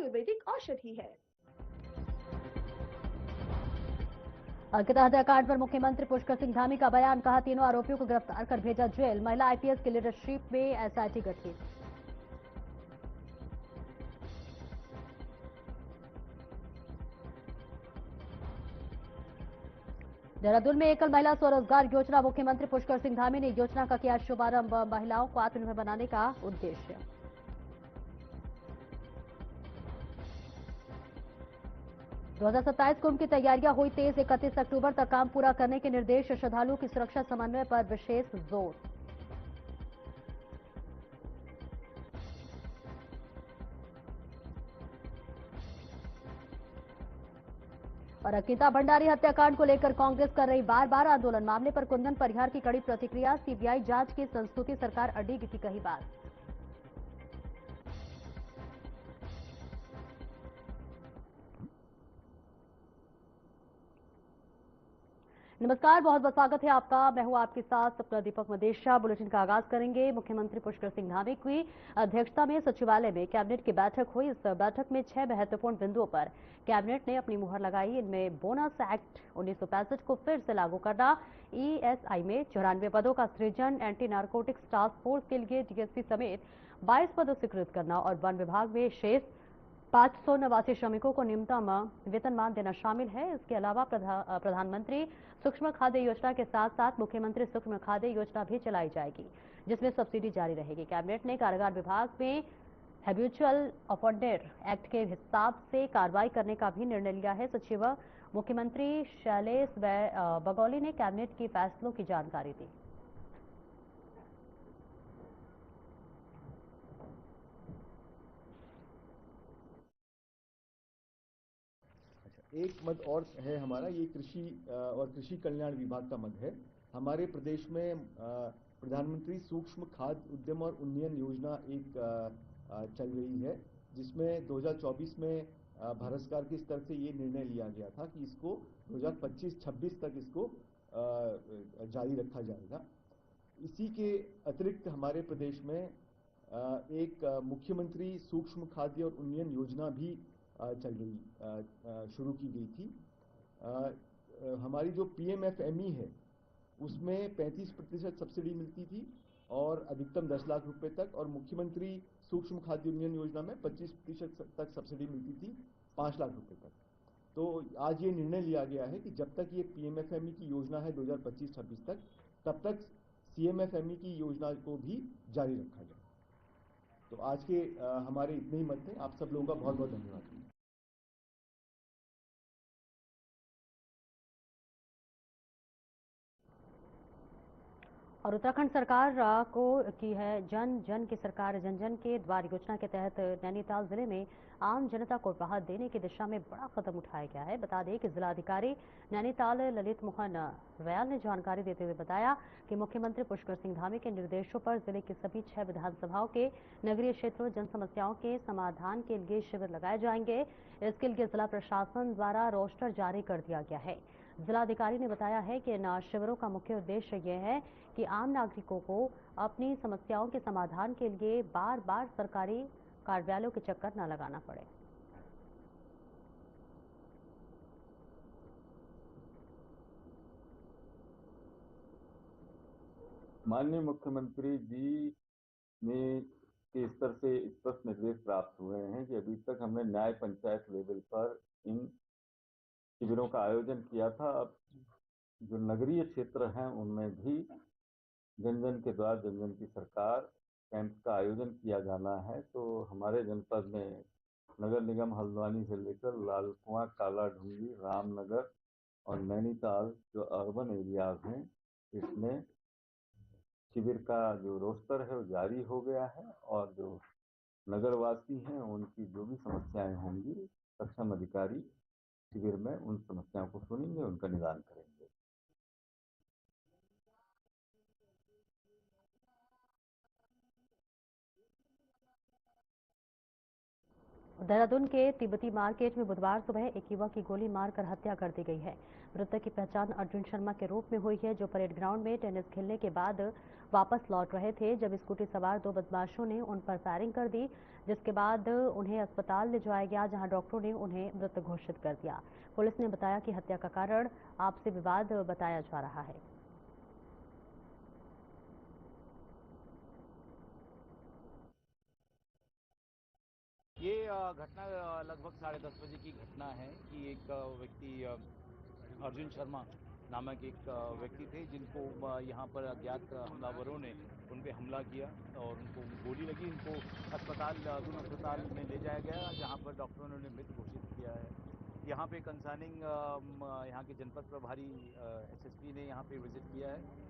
आयुर्वेदिक औषधि है। अंकिता हत्याकांड पर मुख्यमंत्री पुष्कर सिंह धामी का बयान, कहा तीनों आरोपियों को गिरफ्तार कर भेजा जेल। महिला आईपीएस की लीडरशिप में एसआईटी गठित। देहरादून में एकल महिला स्वरोजगार योजना, मुख्यमंत्री पुष्कर सिंह धामी ने योजना का किया शुभारंभ। महिलाओं को आत्मनिर्भर बनाने का उद्देश्य। दो 2027 कुंभ की तैयारियां हुई तेज, 31 अक्टूबर तक काम पूरा करने के निर्देश। श्रद्धालुओं की सुरक्षा समन्वय पर विशेष जोर। और अंकिता भंडारी हत्याकांड को लेकर कांग्रेस कर रही बार बार आंदोलन। मामले पर कुंदन परिहार की कड़ी प्रतिक्रिया। सीबीआई जांच की संस्तुति सरकार अड़ेगी की कही बात। नमस्कार, बहुत बहुत स्वागत है आपका। मैं हूं आपके साथ सपना दीपक मदेशिया। बुलेटिन का आगाज करेंगे। मुख्यमंत्री पुष्कर सिंह धामी की अध्यक्षता में सचिवालय में कैबिनेट की बैठक हुई। इस बैठक में 6 महत्वपूर्ण बिंदुओं पर कैबिनेट ने अपनी मुहर लगाई। इनमें बोनस एक्ट 1965 को फिर से लागू करना, ईएसआई में 94 पदों का सृजन, एंटी नारकोटिक्स टास्क फोर्स के लिए डीएसपी समेत 22 पदों स्वीकृत करना और वन विभाग में शेष 589 श्रमिकों को न्यूनतम वेतनमान देना शामिल है। इसके अलावा प्रधानमंत्री सूक्ष्म खाद्य योजना के साथ साथ मुख्यमंत्री सूक्ष्म खाद्य योजना भी चलाई जाएगी, जिसमें सब्सिडी जारी रहेगी। कैबिनेट ने कारागार विभाग में हैबिचुअल ऑफेंडर एक्ट के हिसाब से कार्रवाई करने का भी निर्णय लिया है। सचिव मुख्यमंत्री शैलेश बगौली ने कैबिनेट के फैसलों की जानकारी दी। एक मद और है हमारा, ये कृषि और कृषि कल्याण विभाग का मद है। हमारे प्रदेश में प्रधानमंत्री सूक्ष्म खाद्य उद्यम और उन्नयन योजना एक चल रही है, जिसमें 2024 में भारत सरकार के स्तर से ये निर्णय लिया गया था कि इसको 2025-26 तक इसको जारी रखा जाएगा। इसी के अतिरिक्त हमारे प्रदेश में एक मुख्यमंत्री सूक्ष्म खाद्य और उन्नयन योजना भी शुरू की गई थी। हमारी जो पीएमएफएमई है उसमें 35% सब्सिडी मिलती थी और अधिकतम 10 लाख रुपए तक, और मुख्यमंत्री सूक्ष्म खाद्य उन्नयन योजना में 25% तक सब्सिडी मिलती थी 5 लाख रुपए तक। तो आज ये निर्णय लिया गया है कि जब तक ये पीएमएफएमई की योजना है 2025-26 तक, तब तक सीएमएफएमई की योजना को भी जारी रखा जाए। तो आज के हमारे इतने ही मत थे। आप सब लोगों का बहुत बहुत धन्यवाद। और उत्तराखंड सरकार को की है जन जन की सरकार जन जन के द्वार योजना के तहत नैनीताल जिले में आम जनता को राहत देने की दिशा में बड़ा कदम उठाया गया है। बता दें कि जिलाधिकारी नैनीताल ललित मोहन व्याल ने जानकारी देते हुए बताया कि मुख्यमंत्री पुष्कर सिंह धामी के निर्देशों पर जिले की सभी 6 विधानसभाओं के नगरीय क्षेत्रों जन समस्याओं के समाधान के लिए शिविर लगाए जाएंगे। इसके लिए जिला प्रशासन द्वारा रोस्टर जारी कर दिया गया है। जिलाधिकारी ने बताया है कि इन शिविरों का मुख्य उद्देश्य यह है कि आम नागरिकों को अपनी समस्याओं के समाधान के लिए बार बार सरकारी कार्यालयों के चक्कर न लगाना पड़े। माननीय मुख्यमंत्री जी ने के स्तर से स्पष्ट निर्देश प्राप्त हुए हैं कि अभी तक हमने न्याय पंचायत लेवल पर इन शिविरों का आयोजन किया था। अब जो नगरीय क्षेत्र हैं उनमें भी जन जन के द्वार जन जन की सरकार कैंप का आयोजन किया जाना है। तो हमारे जनपद में नगर निगम हल्द्वानी से लेकर लालकुआं, काला ढूंगी, रामनगर और नैनीताल जो अर्बन एरियाज हैं, इसमें शिविर का जो रोस्टर है वो जारी हो गया है और जो नगरवासी हैं उनकी जो भी समस्याएं होंगी सक्षम अधिकारी शिविर में उन समस्याओं को सुनेंगे, उनका निदान करेंगे। देहरादून के तिब्बती मार्केट में बुधवार सुबह एक युवक की गोली मारकर हत्या कर दी गई है। मृतक की पहचान अर्जुन शर्मा के रूप में हुई है, जो परेड ग्राउंड में टेनिस खेलने के बाद वापस लौट रहे थे, जब स्कूटी सवार दो बदमाशों ने उन पर फायरिंग कर दी, जिसके बाद उन्हें अस्पताल ले जाया गया, जहां डॉक्टरों ने उन्हें मृत घोषित कर दिया। पुलिस ने बताया कि हत्या का कारण आपसी विवाद बताया जा रहा है। ये घटना लगभग 10:30 बजे की घटना है कि एक व्यक्ति अर्जुन शर्मा नामक एक व्यक्ति थे, जिनको यहाँ पर अज्ञात हमलावरों ने उन पे हमला किया और उनको गोली लगी। उनको दून अस्पताल में ले जाया गया, जहाँ पर डॉक्टरों ने उन्हें मृत घोषित किया है। यहाँ पे कंसर्निंग यहाँ के जनपद प्रभारी एसएसपी ने यहाँ पे विजिट किया है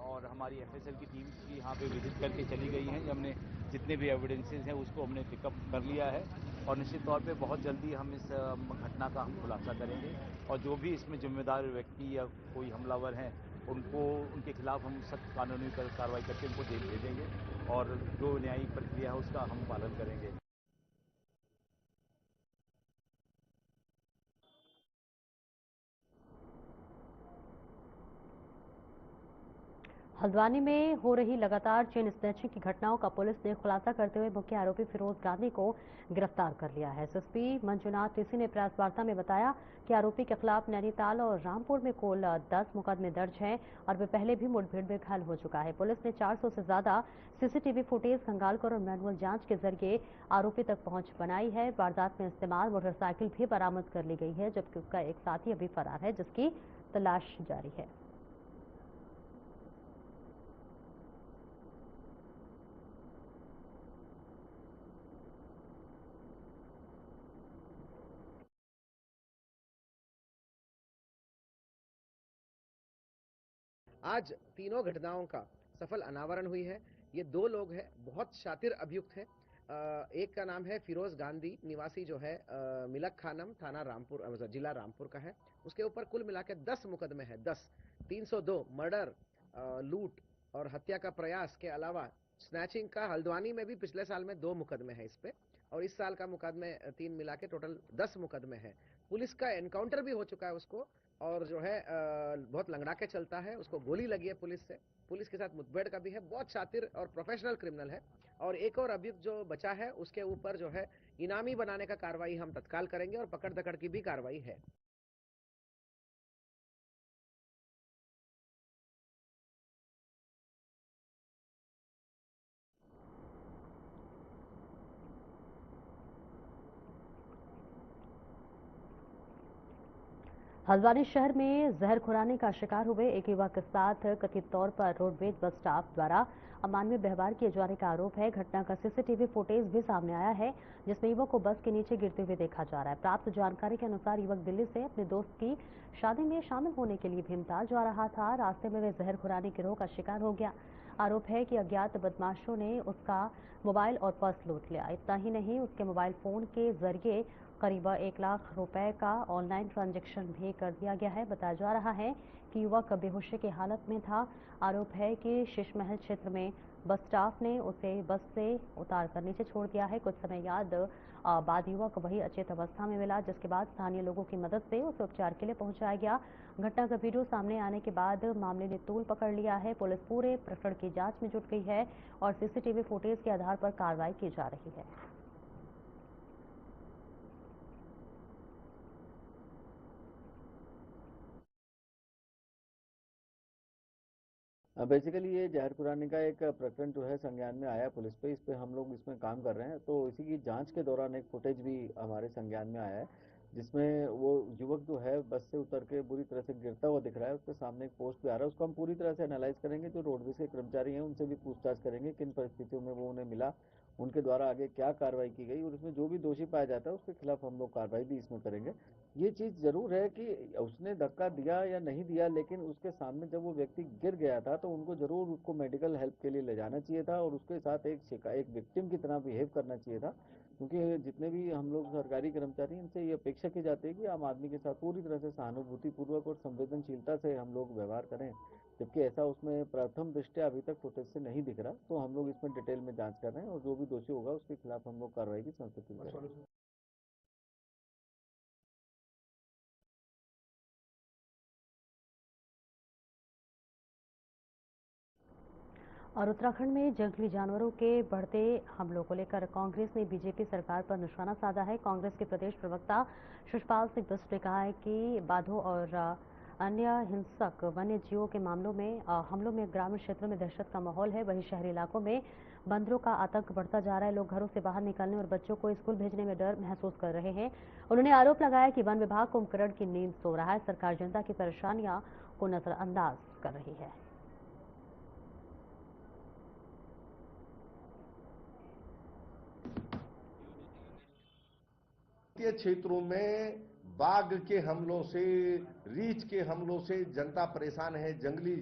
और हमारी एफएसएल की टीम भी यहाँ पे विजिट करके चली गई हैं। हमने जितने भी एविडेंसेस हैं उसको हमने पिकअप कर लिया है और निश्चित तौर पे बहुत जल्दी हम इस घटना का हम खुलासा करेंगे और जो भी इसमें जिम्मेदार व्यक्ति या कोई हमलावर हैं उनके खिलाफ हम सख्त कानूनी कार्रवाई करके उनको जेल भेजेंगे और जो न्यायिक प्रक्रिया है उसका हम पालन करेंगे। हल्द्वानी में हो रही लगातार चेन स्नैचिंग की घटनाओं का पुलिस ने खुलासा करते हुए मुख्य आरोपी फिरोज गांधी को गिरफ्तार कर लिया है। एसएसपी मंजुनाथ टीसी ने प्रेस वार्ता में बताया कि आरोपी के खिलाफ नैनीताल और रामपुर में कुल 10 मुकदमे दर्ज हैं और वे पहले भी मुठभेड़ में घायल हो चुका है। पुलिस ने 400 से ज्यादा सीसीटीवी फुटेज खंगालकर और मैनुअल जांच के जरिए आरोपी तक पहुंच बनाई है। वारदात में इस्तेमाल मोटरसाइकिल भी बरामद कर ली गई है, जबकि उसका एक साथी अभी फरार है, जिसकी तलाश जारी है। आज तीनों घटनाओं का सफल अनावरण हुई है। ये दो लोग हैं, बहुत शातिर अभियुक्त हैं। एक का नाम है फिरोज गांधी, निवासी जो है मिलक खानम, थाना रामपुर, जिला रामपुर का है। उसके ऊपर कुल मिला के 10 मुकदमे हैं। 10 302 मर्डर, लूट और हत्या का प्रयास के अलावा स्नैचिंग का हल्द्वानी में भी पिछले साल में 2 मुकदमे हैं इस पे, और इस साल का मुकदमे 3 मिला के टोटल 10 मुकदमे हैं। पुलिस का एनकाउंटर भी हो चुका है उसको, और जो है बहुत लंगड़ा के चलता है, उसको गोली लगी है पुलिस से। पुलिस के साथ मुठभेड़ का भी है, बहुत शातिर और प्रोफेशनल क्रिमिनल है। और एक और अभियुक्त जो बचा है उसके ऊपर जो है इनामी बनाने का कार्रवाई हम तत्काल करेंगे और पकड़ दकड़ की भी कार्रवाई है। हल्द्वानी शहर में जहर खुराने का शिकार हुए एक युवक के साथ कथित तौर पर रोडवेज बस स्टाफ द्वारा अमानवीय व्यवहार किए जाने का आरोप है। घटना का सीसीटीवी फुटेज भी सामने आया है, जिसमें युवक को बस के नीचे गिरते हुए देखा जा रहा है। प्राप्त जानकारी के अनुसार युवक दिल्ली से अपने दोस्त की शादी में शामिल होने के लिए भीमताल जा रहा था। रास्ते में वह जहर खुरानी गिरोह का शिकार हो गया। आरोप है कि अज्ञात बदमाशों ने उसका मोबाइल और पर्स लूट लिया। इतना ही नहीं, उसके मोबाइल फोन के जरिए करीब 1 लाख रुपए का ऑनलाइन ट्रांजैक्शन भी कर दिया गया है। बताया जा रहा है कि युवक बेहोशी की हालत में था। आरोप है कि शीशमहल क्षेत्र में बस स्टाफ ने उसे बस से उतारकर नीचे छोड़ दिया है। कुछ समय बाद युवक वही अचेत अवस्था में मिला, जिसके बाद स्थानीय लोगों की मदद से उसे उपचार के लिए पहुंचाया गया। घटना का वीडियो सामने आने के बाद मामले ने तूल पकड़ लिया है। पुलिस पूरे प्रकरण की जांच में जुट गई है और सीसीटीवी फुटेज के आधार पर कार्रवाई की जा रही है। बेसिकली ये जहर खुरानी का एक प्रकरण जो है संज्ञान में आया पुलिस पे। इस पे हम लोग इसमें काम कर रहे हैं, तो इसी की जांच के दौरान एक फुटेज भी हमारे संज्ञान में आया है, जिसमें वो युवक जो है बस से उतर के बुरी तरह से गिरता हुआ दिख रहा है। उसके सामने एक पोस्ट भी आ रहा है, उसको हम पूरी तरह से एनालाइज करेंगे। जो रोडवेज के कर्मचारी हैं उनसे भी पूछताछ करेंगे, किन परिस्थितियों में वो उन्हें मिला, उनके द्वारा आगे क्या कार्रवाई की गई, और इसमें जो भी दोषी पाया जाता है उसके खिलाफ हम लोग कार्रवाई भी इसमें करेंगे। ये चीज जरूर है कि उसने धक्का दिया या नहीं दिया, लेकिन उसके सामने जब वो व्यक्ति गिर गया था तो उनको जरूर उसको मेडिकल हेल्प के लिए ले जाना चाहिए था और उसके साथ एक विक्टिम की तरह बिहेव करना चाहिए था। क्योंकि जितने भी हम लोग सरकारी कर्मचारी हैं, इनसे ये अपेक्षा की जाती है कि आम आदमी के साथ पूरी तरह से सहानुभूति पूर्वक और संवेदनशीलता से हम लोग व्यवहार करें। जबकि ऐसा उसमें प्रथम दृष्टया अभी तक फुटेज से नहीं दिख रहा। तो हम लोग इसमें डिटेल में जांच कर रहे हैं और जो भी दोषी होगा उसके खिलाफ हम लोग कार्रवाई की संस्तुति करेंगे। और उत्तराखंड में जंगली जानवरों के बढ़ते हमलों को लेकर कांग्रेस ने बीजेपी सरकार पर निशाना साधा है। कांग्रेस के प्रदेश प्रवक्ता शिषपाल सिंह बिष्ट ने कहा है कि बाघों और अन्य हिंसक वन्य जीवों के हमलों में ग्रामीण क्षेत्रों में दहशत का माहौल है। वहीं शहरी इलाकों में बंदरों का आतंक बढ़ता जा रहा है। लोग घरों से बाहर निकलने और बच्चों को स्कूल भेजने में डर महसूस कर रहे हैं। उन्होंने आरोप लगाया कि वन विभाग कुंभकर्ण की नींद सो रहा है। सरकार जनता की परेशानियां को नजरअंदाज कर रही है। क्षेत्रों में बाघ के हमलों से, रीछ के हमलों से जनता परेशान है, जंगली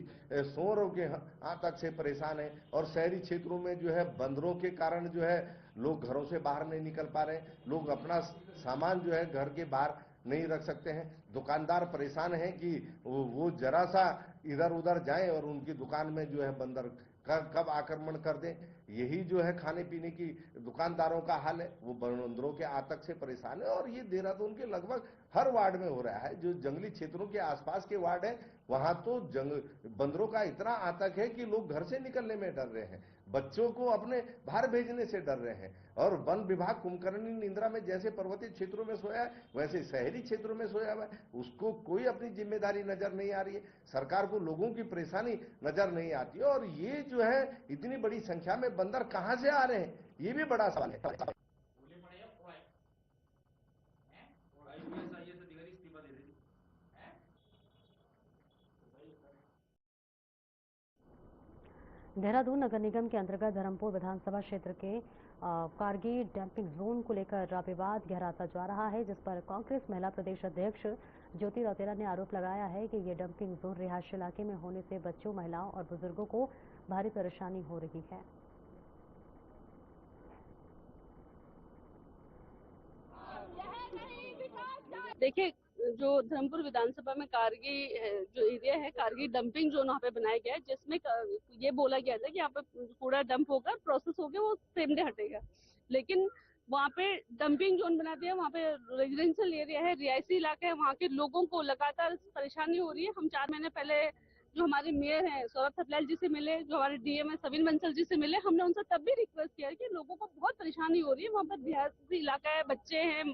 सूअरों के आतंक से परेशान है और शहरी क्षेत्रों में जो है बंदरों के कारण जो है लोग घरों से बाहर नहीं निकल पा रहे हैं। लोग अपना सामान जो है घर के बाहर नहीं रख सकते हैं। दुकानदार परेशान हैं कि वो जरा सा इधर उधर जाएं और उनकी दुकान में जो है बंदर कब आक्रमण कर दें। यही जो है खाने पीने की दुकानदारों का हाल है। वो बंदरों के आतंक से परेशान है और ये देहरादून के लगभग हर वार्ड में हो रहा है। जो जंगली क्षेत्रों के आसपास के वार्ड है वहां तो बंदरों का इतना आतंक है कि लोग घर से निकलने में डर रहे हैं, बच्चों को अपने बाहर भेजने से डर रहे हैं। और वन विभाग कुंभकर्णी निंद्रा में जैसे पर्वतीय क्षेत्रों में सोया है वैसे शहरी क्षेत्रों में सोया हुआ है। उसको कोई अपनी जिम्मेदारी नजर नहीं आ रही है। सरकार को लोगों की परेशानी नजर नहीं आती है। और ये जो है इतनी बड़ी संख्या में बंदर कहां से आ रहे हैं, ये भी बड़ा सवाल है। देहरादून नगर निगम के अंतर्गत धर्मपुर विधानसभा क्षेत्र के कारगी डंपिंग जोन को लेकर विवाद गहराता जा रहा है, जिस पर कांग्रेस महिला प्रदेश अध्यक्ष ज्योति रौतेला ने आरोप लगाया है कि ये डंपिंग जोन रिहायशी इलाके में होने से बच्चों, महिलाओं और बुजुर्गों को भारी परेशानी हो रही है। देखिए, जो धर्मपुर विधानसभा में कारगी जो एरिया है, कारगी डंपिंग जोन वहाँ पे बनाया गया है, जिसमें ये बोला गया था कि यहाँ पे कूड़ा डंप होकर प्रोसेस होकर वो सेम डे हटेगा, लेकिन वहाँ पे डंपिंग जोन बना दिया। वहाँ पे रेजिडेंशियल एरिया है, रिहायशी इलाका है, वहाँ के लोगों को लगातार परेशानी हो रही है। हम 4 महीने पहले जो हमारे मेयर हैं सौरभ थपलियाल जी से मिले, जो हमारे डीएम है सविन बंसल जी से मिले। हमने उनसे तब भी रिक्वेस्ट किया कि लोगों को बहुत परेशानी हो रही है, वहाँ पर रिहायशी इलाका है, बच्चे हैं,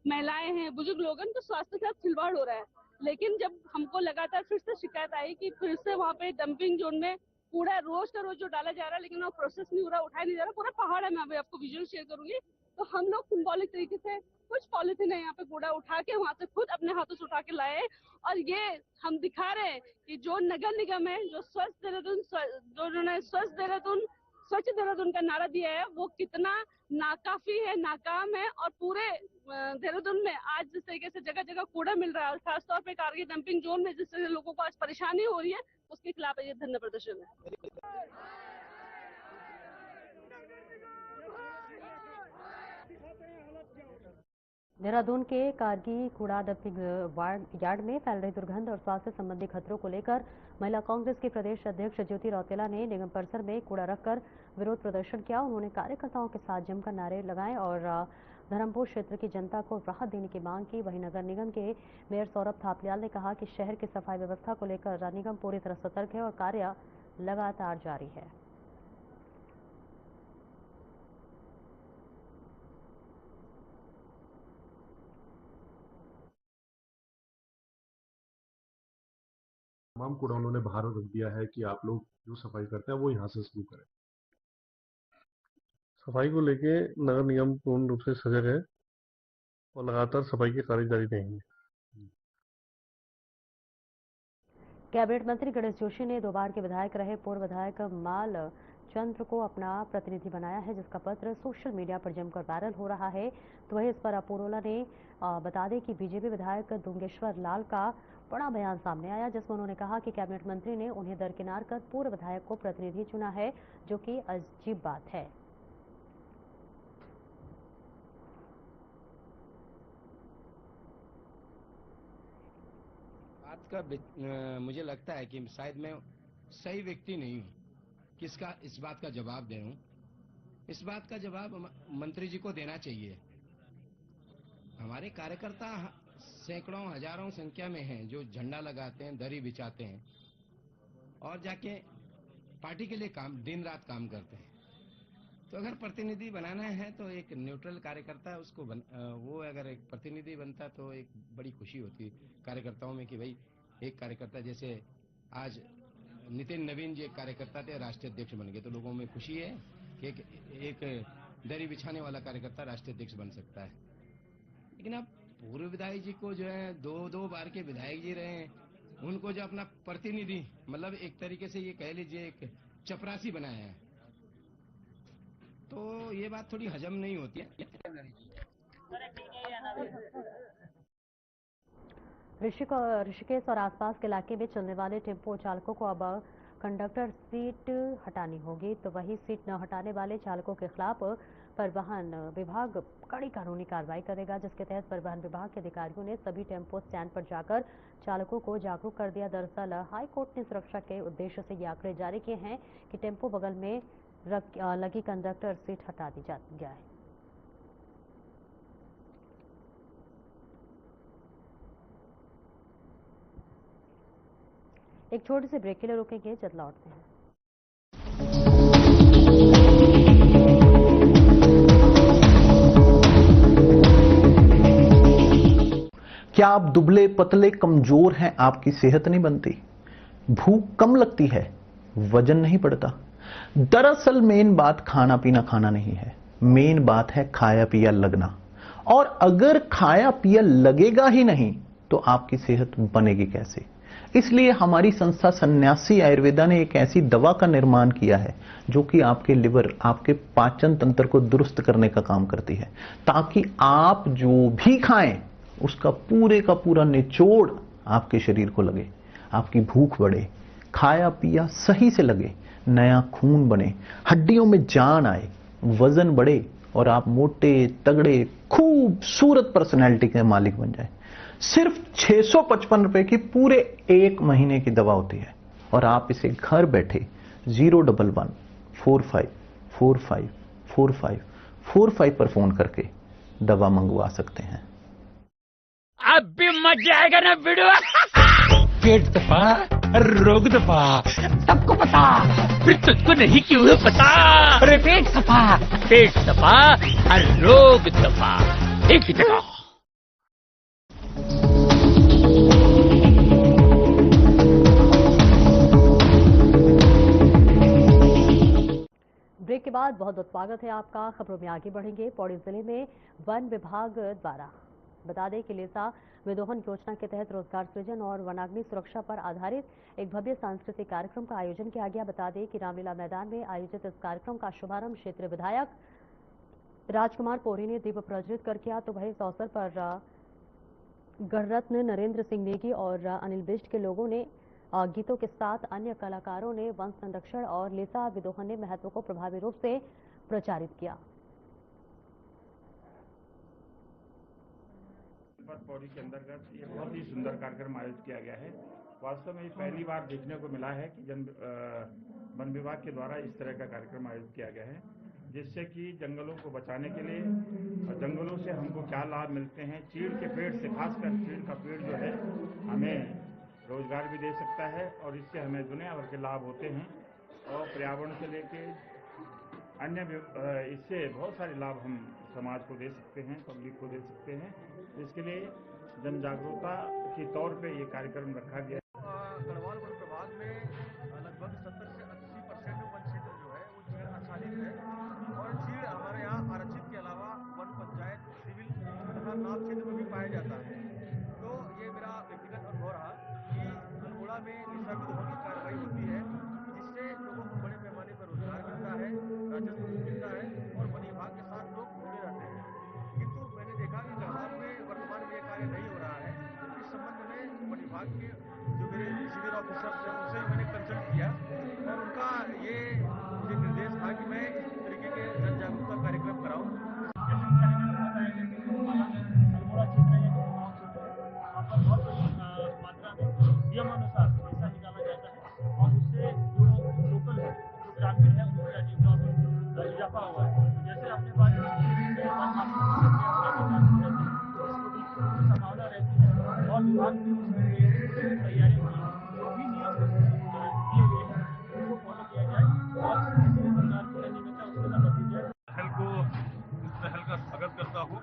महिलाएं हैं, बुजुर्ग लोग हैं, तो स्वास्थ्य के साथ खिलवाड़ हो रहा है। लेकिन जब हमको लगातार फिर से शिकायत आई कि फिर से वहाँ पे डंपिंग जोन में कूड़ा रोज का रोज जो डाला जा रहा है, लेकिन वो प्रोसेस नहीं हो रहा, उठाया नहीं जा रहा। पूरा पहाड़ है, मैं अभी आपको विजुअल शेयर करूंगी। तो हम लोग सिंबॉलिक तरीके से कुछ पॉलिथीन है यहाँ पे कूड़ा उठा के वहां से खुद अपने हाथों से उठा के लाए और ये हम दिखा रहे हैं कि जो नगर निगम है, जो स्वस्थ देहरादून, जो उन्होंने स्वच्छ देहरादून का नारा दिया है, वो कितना नाकाफी है, नाकाम है। और पूरे देहरादून में आज जिस तरीके से जगह जगह कूड़ा मिल रहा है, खासतौर पे कारगिल डंपिंग जोन में जिससे लोगों को आज परेशानी हो रही है, उसके खिलाफ ये धरना प्रदर्शन है। देहरादून के कारगी कूड़ा डंपिंग यार्ड में फैल रही दुर्गंध और स्वास्थ्य संबंधी खतरों को लेकर महिला कांग्रेस की प्रदेश अध्यक्ष ज्योति रौतेला ने निगम परिसर में कूड़ा रखकर विरोध प्रदर्शन किया। उन्होंने कार्यकर्ताओं के साथ जमकर नारे लगाए और धर्मपुर क्षेत्र की जनता को राहत देने की मांग की। वहीं नगर निगम के मेयर सौरभ थापलियाल ने कहा कि शहर की सफाई व्यवस्था को लेकर निगम पूरी तरह सतर्क है और कार्य लगातार जारी है। तमाम कूड़ा उन्होंने बाहर रख दिया है कि आप लोग जो सफाई करते हैं वो यहाँ से शुरू करें। सफाई को लेके नगर निगम पूर्ण रूप से सजग है और लगातार सफाई के कार्य जारी रहेंगे। कैबिनेट मंत्री गणेश जोशी ने 2 बार के विधायक रहे पूर्व विधायक माल चंद्र को अपना प्रतिनिधि बनाया है, जिसका पत्र सोशल मीडिया पर जमकर वायरल हो रहा है। तो वहीं इस पर अपोरोला ने बता दें कि बीजेपी विधायक दुंगेश्वर लाल का बड़ा बयान सामने आया, जिसमें उन्होंने कहा कि कैबिनेट मंत्री ने उन्हें दरकिनार कर पूर्व विधायक को प्रतिनिधि चुना है, जो कि अजीब बात है। बात का मुझे लगता है कि शायद मैं सही व्यक्ति नहीं हूँ किसका इस बात का जवाब दे हूँ। इस बात का जवाब मंत्री जी को देना चाहिए। हमारे कार्यकर्ता सैकड़ों हजारों संख्या में हैं जो झंडा लगाते हैं, दरी बिछाते हैं और जाके पार्टी के लिए दिन रात काम करते हैं। तो अगर प्रतिनिधि बनाना है तो एक न्यूट्रल कार्यकर्ता उसको वो अगर एक प्रतिनिधि बनता तो एक बड़ी खुशी होती कार्यकर्ताओं में कि भाई एक कार्यकर्ता, जैसे आज नितिन नवीन जी एक कार्यकर्ता थे, राष्ट्रीय अध्यक्ष बन गए, तो लोगों में खुशी है कि एक दरी बिछाने वाला कार्यकर्ता राष्ट्रीय अध्यक्ष बन सकता है। लेकिन अब पूर्व विधायक जी को जो है दो बार के विधायक जी रहे हैं, उनको जो अपना प्रतिनिधि मतलब एक तरीके से ये कह लीजिए एक चपरासी बनाया है, तो ये बात थोड़ी हजम नहीं होती है। ऋषिकेश और आसपास के इलाके में चलने वाले टेम्पो चालकों को अब कंडक्टर सीट हटानी होगी, तो वही सीट न हटाने वाले चालकों के खिलाफ परिवहन विभाग कड़ी कानूनी कार्रवाई करेगा, जिसके तहत परिवहन विभाग के अधिकारियों ने सभी टेम्पो स्टैंड पर जाकर चालकों को जागरूक कर दिया। दरअसल हाई कोर्ट ने सुरक्षा के उद्देश्य से ये आंकड़े जारी किए हैं कि टेम्पो बगल में लगी कंडक्टर सीट हटा दी गया है। एक छोटे से ब्रेक के लिए रुकेंगे, जल्द लौटते हैं। क्या आप दुबले पतले कमजोर हैं, आपकी सेहत नहीं बनती, भूख कम लगती है, वजन नहीं बढ़ता? दरअसल मेन बात खाना पीना नहीं है, मेन बात है खाया पिया लगना। और अगर खाया पिया लगेगा ही नहीं तो आपकी सेहत बनेगी कैसे? इसलिए हमारी संस्था सन्यासी आयुर्वेदा ने एक ऐसी दवा का निर्माण किया है जो कि आपके लिवर, आपके पाचन तंत्र को दुरुस्त करने का काम करती है, ताकि आप जो भी खाएं उसका पूरे का पूरा निचोड़ आपके शरीर को लगे, आपकी भूख बढ़े, खाया पिया सही से लगे, नया खून बने, हड्डियों में जान आए, वजन बढ़े और आप मोटे तगड़े खूबसूरत पर्सनैलिटी के मालिक बन जाए। सिर्फ 655 रुपए की पूरे 1 महीने की दवा होती है और आप इसे घर बैठे 01145454545 पर फोन करके दवा मंगवा सकते हैं। अब भी मजा आएगा ना वीडियो। पेट दफा, रोग दफा, सबको पता, फिर तुझको नहीं क्यों है पता? अरे पेट दफा, हर रोग दफा, एक ही जगह। ब्रेक के बाद बहुत बहुत स्वागत है आपका। खबरों में आगे बढ़ेंगे। पौड़ी जिले में वन विभाग द्वारा बता दें कि लेसा विदोहन योजना के तहत रोजगार सृजन और वनाग्नि सुरक्षा पर आधारित एक भव्य सांस्कृतिक कार्यक्रम का आयोजन किया गया। बता दें कि रामलीला मैदान में आयोजित इस कार्यक्रम का शुभारंभ क्षेत्रीय विधायक राजकुमार पोरी ने दीप प्रज्वलित कर किया, तो वही इस अवसर पर गणरत्न नरेंद्र सिंह नेगी और अनिल बिष्ट के लोगों ने गीतों के साथ अन्य कलाकारों ने वन संरक्षण और लेसा विदोहन के महत्व को प्रभावी रूप से प्रचारित किया। पौड़ी के अंतर्गत ये बहुत ही सुंदर कार्यक्रम आयोजित किया गया है। वास्तव में ये पहली बार देखने को मिला है कि वन विभाग के द्वारा इस तरह का कार्यक्रम आयोजित किया गया है, जिससे कि जंगलों को बचाने के लिए और जंगलों से हमको क्या लाभ मिलते हैं। चीड़ के पेड़ से, खासकर चीड़ का पेड़ जो है हमें रोजगार भी दे सकता है और इससे हमें दुनिया भर के लाभ होते हैं और पर्यावरण से लेके अन्य इससे बहुत सारे लाभ हम समाज को दे सकते हैं, पब्लिक को दे सकते हैं। इसके लिए जन जागरूकता के तौर पे ये कार्यक्रम रखा गया है। गढ़वाल वन प्रभाग में लगभग 70 से 80% वन क्षेत्र जो है वो चीड़ आच्छादित है और चीड़ हमारे यहाँ आरक्षित के अलावा वन पंचायत, सिविल तथा नाव क्षेत्र में भी पाया जाता है। तो ये मेरा व्यक्तिगत अनुभव रहा कि अल्मोड़ा में लेसा विदोहन की कार्रवाई होती है, जिससे लोगों को बड़े पैमाने पर रोजगार मिलता है, राजस्व मिलता है और वन विभाग के साथ लोग जुड़े रहते हैं। किंतु मैंने देखा कि गढ़वाल में वर्तमान में यह कार्य नहीं हो रहा है। इस संबंध में वन विभाग के जो मेरे सीनियर ऑफिसर्स हैं उनसे मैंने कंसल्ट किया और उनका ये मुझे निर्देश था कि मैं इस तरीके के जन जागरूकता कार्यक्रम कराऊं। नियमानुसार पैसा निकाला जाता है और उससे इजाफा हुआ है। जैसे आपने बात की कि संभावना रहती है और विभाग ने उसके लिए तैयारियां की है। जो भी नियम दिए गए हैं उनको फॉलो किया जाए और किसी भी प्रकार की अनियमितता उसके अंदर बरती जाए। इस पहल का स्वागत करता हूँ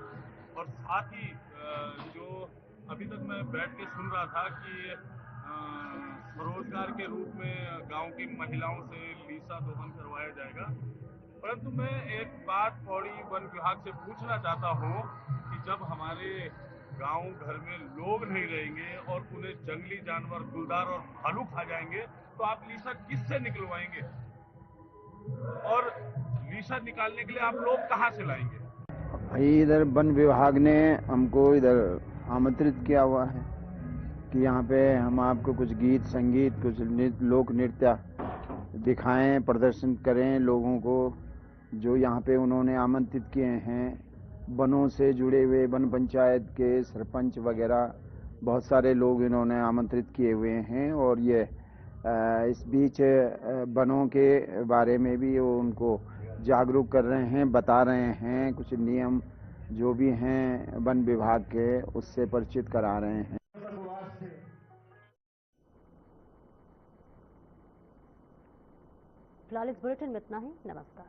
और साथ ही जो अभी तक मैं बैठ के सुन रहा था कि स्वरोजगार के रूप में गांव की महिलाओं से लीसा दोहन करवाया जाएगा, परंतु मैं एक बात पौड़ी वन विभाग से पूछना चाहता हूँ कि जब हमारे गांव घर में लोग नहीं रहेंगे और उन्हें जंगली जानवर गुलदार और भालू खा जाएंगे तो आप लीसा किससे निकलवाएंगे और लीसा निकालने के लिए आप लोग कहाँ से लाएंगे? भाई इधर वन विभाग ने हमको इधर आमंत्रित किया हुआ है कि यहाँ पे हम आपको कुछ गीत संगीत कुछ लोक नृत्य दिखाएं, प्रदर्शन करें लोगों को, जो यहाँ पे उन्होंने आमंत्रित किए हैं। वनों से जुड़े हुए वन पंचायत के सरपंच वगैरह बहुत सारे लोग इन्होंने आमंत्रित किए हुए हैं और ये इस बीच वनों के बारे में भी वो उनको जागरूक कर रहे हैं, बता रहे हैं, कुछ नियम जो भी हैं वन विभाग के उससे परिचित करा रहे हैं। फिलहाल इस बुलेटिन में इतना ही। नमस्कार।